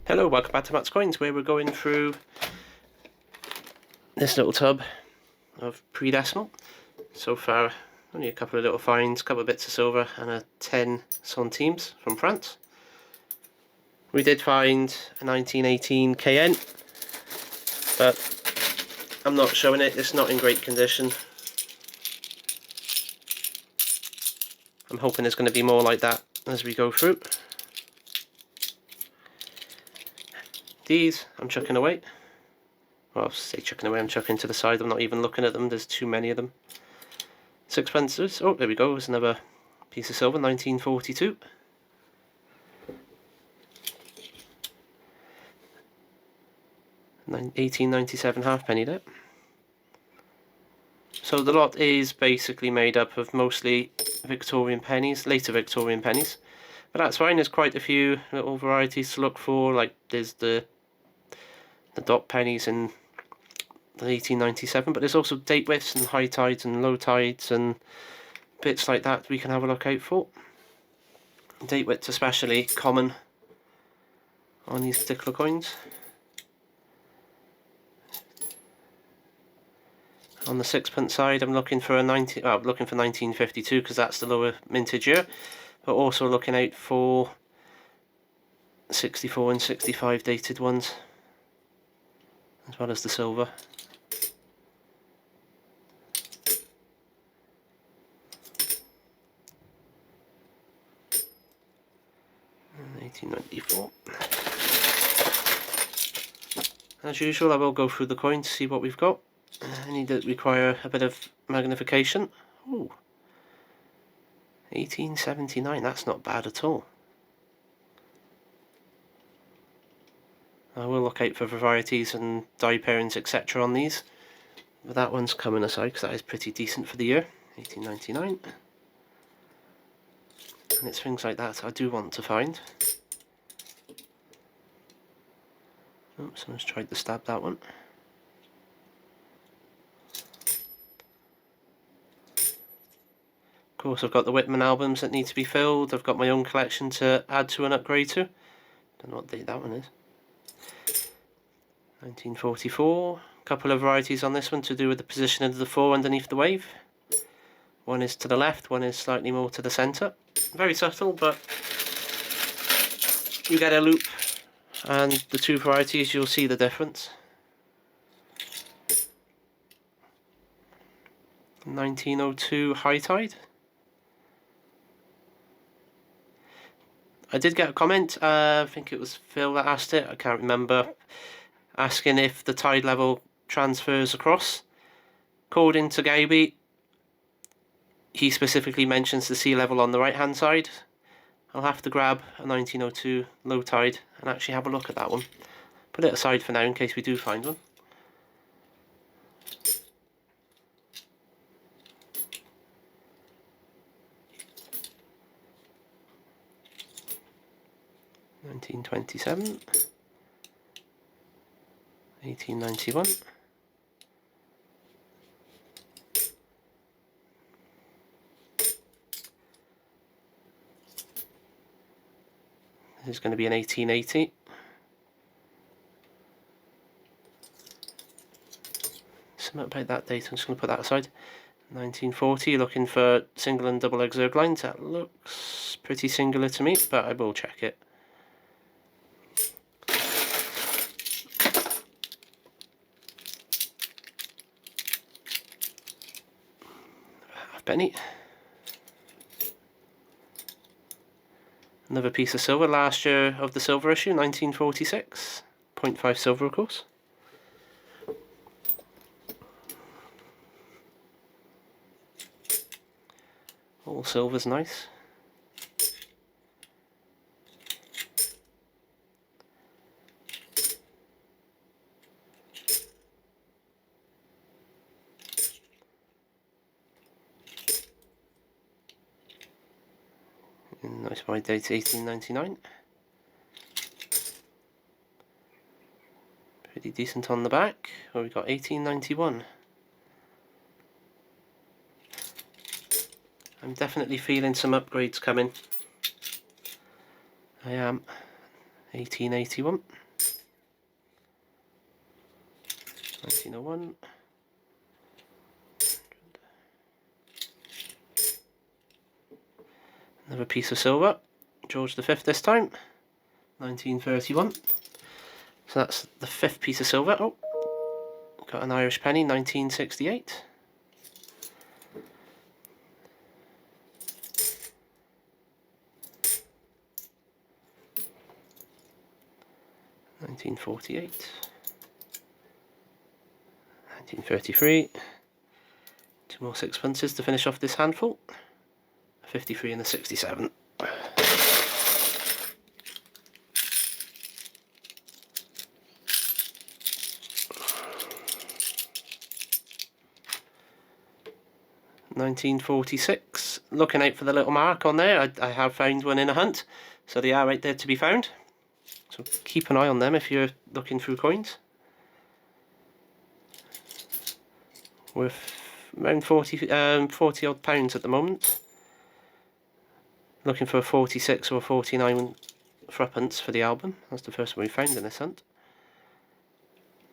Hello, welcome back to Matt's Coins, where we're going through this little tub of pre-decimal. So far, only a couple of little finds, a couple of bits of silver, and a 10 centimes from France. We did find a 1918 KN, but I'm not showing it, it's not in great condition. I'm hoping it's going to be more like that as we go through. These I'm chucking away. Well, I'll say chucking away, I'm chucking to the side, I'm not even looking at them, there's too many of them. Sixpences, oh there we go, there's another piece of silver, 1942. $18.97 halfpenny there. So the lot is basically made up of mostly Victorian pennies, later Victorian pennies. But that's fine, there's quite a few little varieties to look for, like there's the dot pennies in 1897, but there's also date widths and high tides and low tides and bits like that we can have a look out for. Date widths especially common on these particular coins. On the sixpence side, I'm looking for 1952 because that's the lower mintage year, but also looking out for 64 and 65 dated ones, as well as the silver. And 1894. As usual, I will go through the coins to see what we've got. Any that require a bit of magnification. Ooh, 1879, that's not bad at all. I will look out for varieties and die pairings etc. on these, but that one's coming aside because that is pretty decent for the year, 1899. And it's things like that I do want to find. Oh, someone's tried to stab that one. Of course, I've got the Whitman albums that need to be filled. I've got my own collection to add to and upgrade to. Don't know what date that one is. 1944. A couple of varieties on this one to do with the position of the 4 underneath the wave. One is to the left, one is slightly more to the centre. Very subtle, but you get a loop, and the two varieties you'll see the difference. 1902 high tide. I did get a comment, I think it was Phil that asked it, I can't remember, asking if the tide level transfers across. According to Gaby, he specifically mentions the sea level on the right hand side. I'll have to grab a 1902 low tide and actually have a look at that one. Put it aside for now in case we do find one. $1927, 1891, this is going to be an 1880, something about that date, I'm just going to put that aside. 1940, looking for single and double exerg lines, that looks pretty singular to me, but I will check it. Penny. Another piece of silver, last year of the silver issue, 1946. 0.5 silver, of course. All silver's nice. Nice by date 1899. Pretty decent on the back. Well, we got 1891. I'm definitely feeling some upgrades coming. I am. 1881. 1901. Another piece of silver, George V this time, 1931. So that's the 5th piece of silver. Oh, got an Irish penny, 1968. $1948, 1933, 2 more sixpences to finish off this handful, a 53 and a 67. 1946, looking out for the little mark on there. I have found one in a hunt, so they are right there to be found. So keep an eye on them if you're looking through coins. Worth around 40 odd pounds at the moment. Looking for a 46 or a 49 threepence for the album. That's the first one we found in this hunt.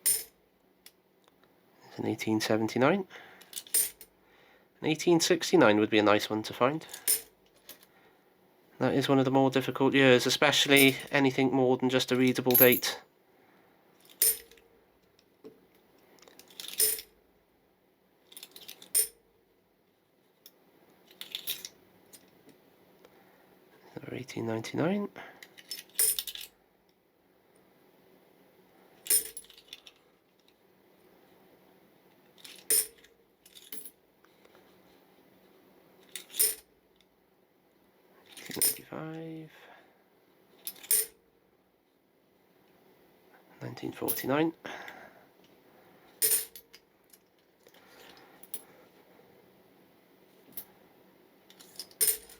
It's in 1879. 1869 would be a nice one to find. That is one of the more difficult years, especially anything more than just a readable date. Or 1899. $1995, 1949,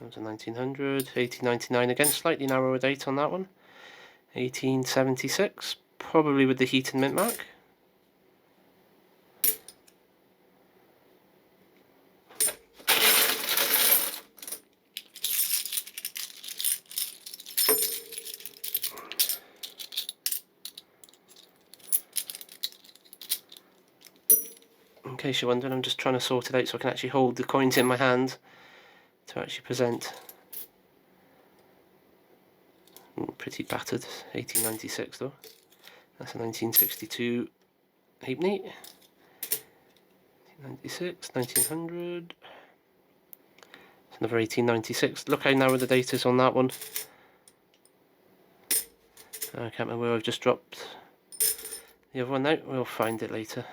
that was a 1900, 1899 again, slightly narrower date on that one, 1876, probably with the heat and mint mark. In case you're wondering, I'm just trying to sort it out so I can actually hold the coins in my hand to actually present. Pretty battered, 1896 though. That's a 1962 halfpenny. 1896, 1900. It's another 1896. Look how narrow the date is on that one. I can't remember where I've just dropped the other one now. We'll find it later.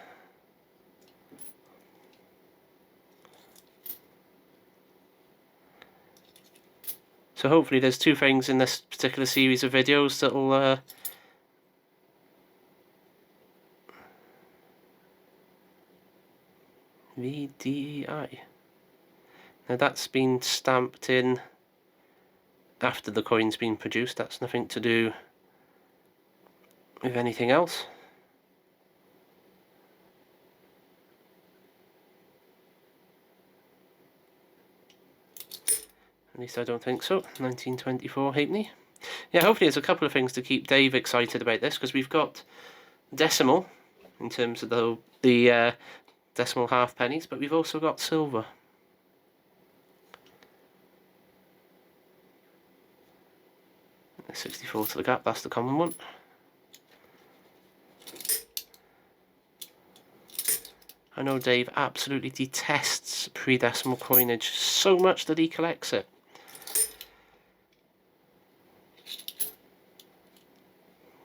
So hopefully there's 2 things in this particular series of videos that'll VDI. Now that's been stamped in after the coin's been produced. That's nothing to do with anything else. At least I don't think so. 1924 halfpenny. Yeah, hopefully there's a couple of things to keep Dave excited about this, because we've got decimal in terms of the decimal half pennies, but we've also got silver. $64 to the gap, that's the common one. I know Dave absolutely detests pre-decimal coinage so much that he collects it.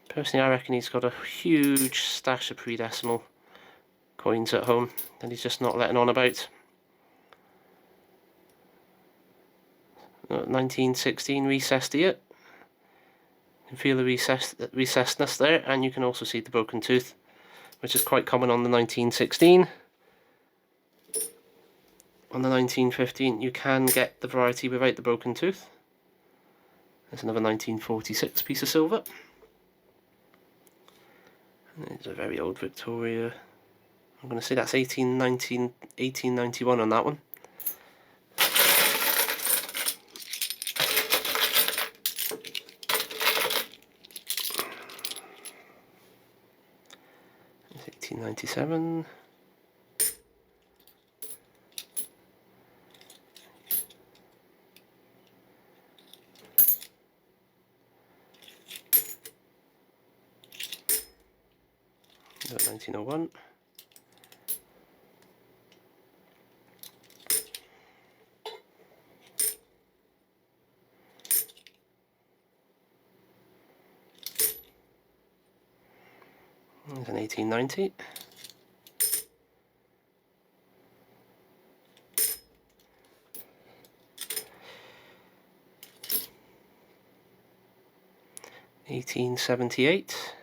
Personally, I reckon he's got a huge stash of pre-decimal coins at home that he's just not letting on about. 1916 recessed here. You can feel the recessedness there, and you can also see the broken tooth, which is quite common on the 1916. On the 1915 you can get the variety without the broken tooth. There's another 1946 piece of silver. And there's a very old Victoria. I'm going to say that's 1891 on that one. 1897. About 1901. 1890. 1878.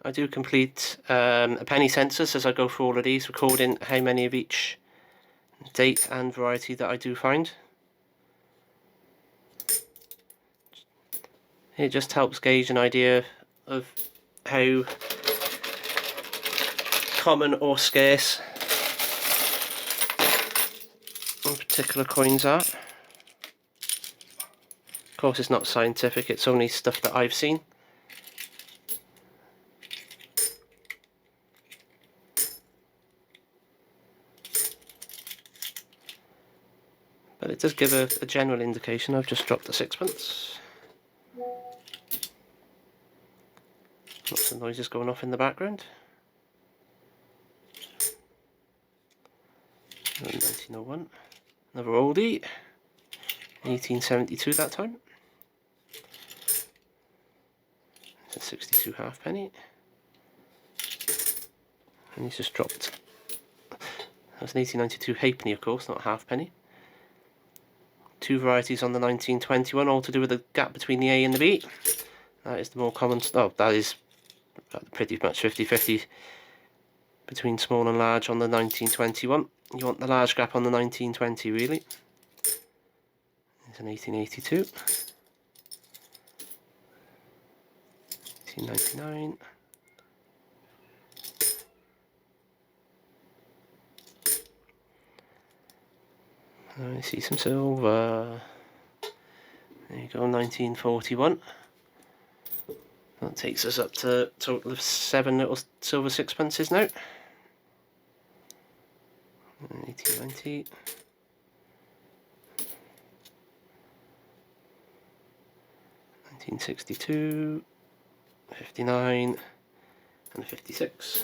I do complete a penny census as I go through all of these, recording how many of each date and variety that I do find. It just helps gauge an idea of how common or scarce particular coins are. Of course, it's not scientific, it's only stuff that I've seen. But it does give a general indication. I've just dropped a sixpence. Lots of noises going off in the background. 1901. Another oldie. 1872 that time. It's a 62 halfpenny. And he's just dropped. That's an 1892 halfpenny, of course, not a halfpenny. Two varieties on the 1921, all to do with the gap between the A and the B. That is the more common. Oh, that is pretty much 50-50 between small and large on the 1921. You want the large gap on the 1920, really. It's an 1882. 1899. I see some silver. There you go, 1941. That takes us up to a total of 7 little silver sixpences now. 1890. 1962. 59. And 56.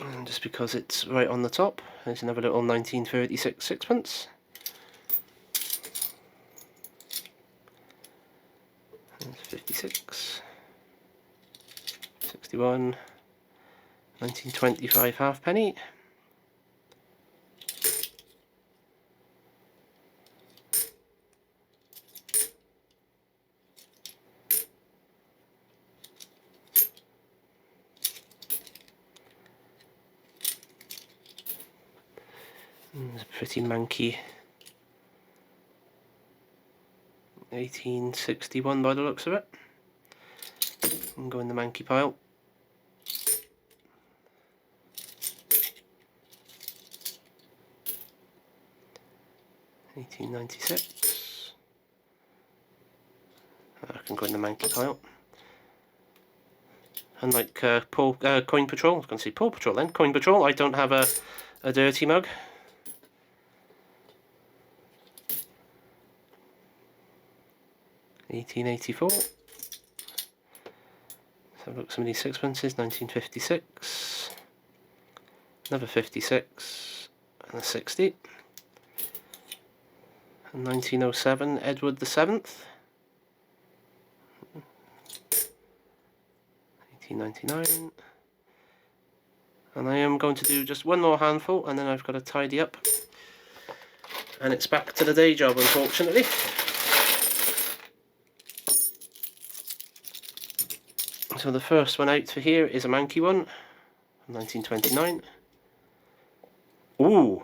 And just because it's right on the top, there's another little 1936 sixpence. And 56. 61. 1925 halfpenny. It's a pretty manky 1861 by the looks of it. And go in the manky pile. $18.96. I can go in the manky pile. Unlike Coin Patrol, I was going to say Paw Patrol then. Coin Patrol, I don't have a dirty mug. $18.84. Let's have a look at some of these sixpences. 1956. Another 56. And a 60. And 1907, Edward the 7th. 1899. And I am going to do just one more handful, and then I've got to tidy up. And it's back to the day job, unfortunately. So the first one out for here is a manky one, 1929. Ooh!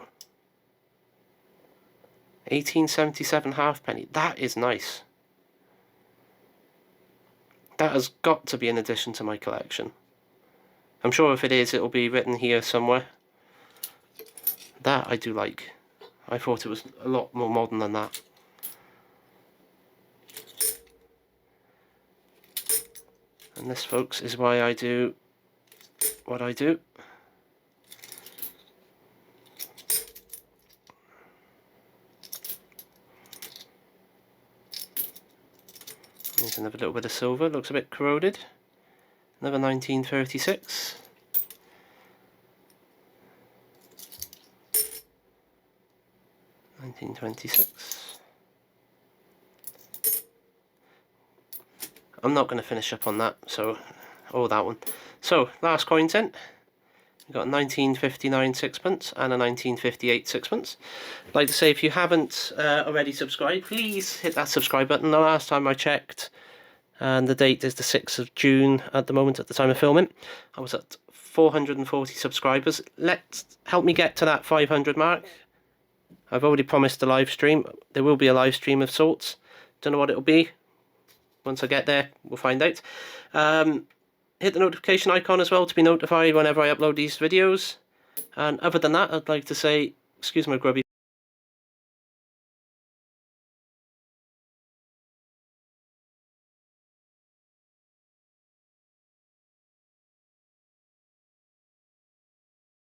1877 halfpenny. That is nice. That has got to be an addition to my collection. I'm sure if it is, it'll be written here somewhere. That I do like. I thought it was a lot more modern than that. And this, folks, is why I do what I do. There's another little bit of silver, looks a bit corroded. Another 1936. $1926. I'm not going to finish up on that, so, or that one. So, last coin tint. We've got a 1959 sixpence and a 1958 sixpence. I'd like to say, if you haven't already subscribed, please hit that subscribe button. The last time I checked, and the date is the 6th of June at the moment, at the time of filming, I was at 440 subscribers. Help me get to that 500 mark. I've already promised a live stream. There will be a live stream of sorts. Don't know what it'll be. Once I get there, we'll find out. Hit the notification icon as well to be notified whenever I upload these videos. And other than that, I'd like to say, excuse my grubby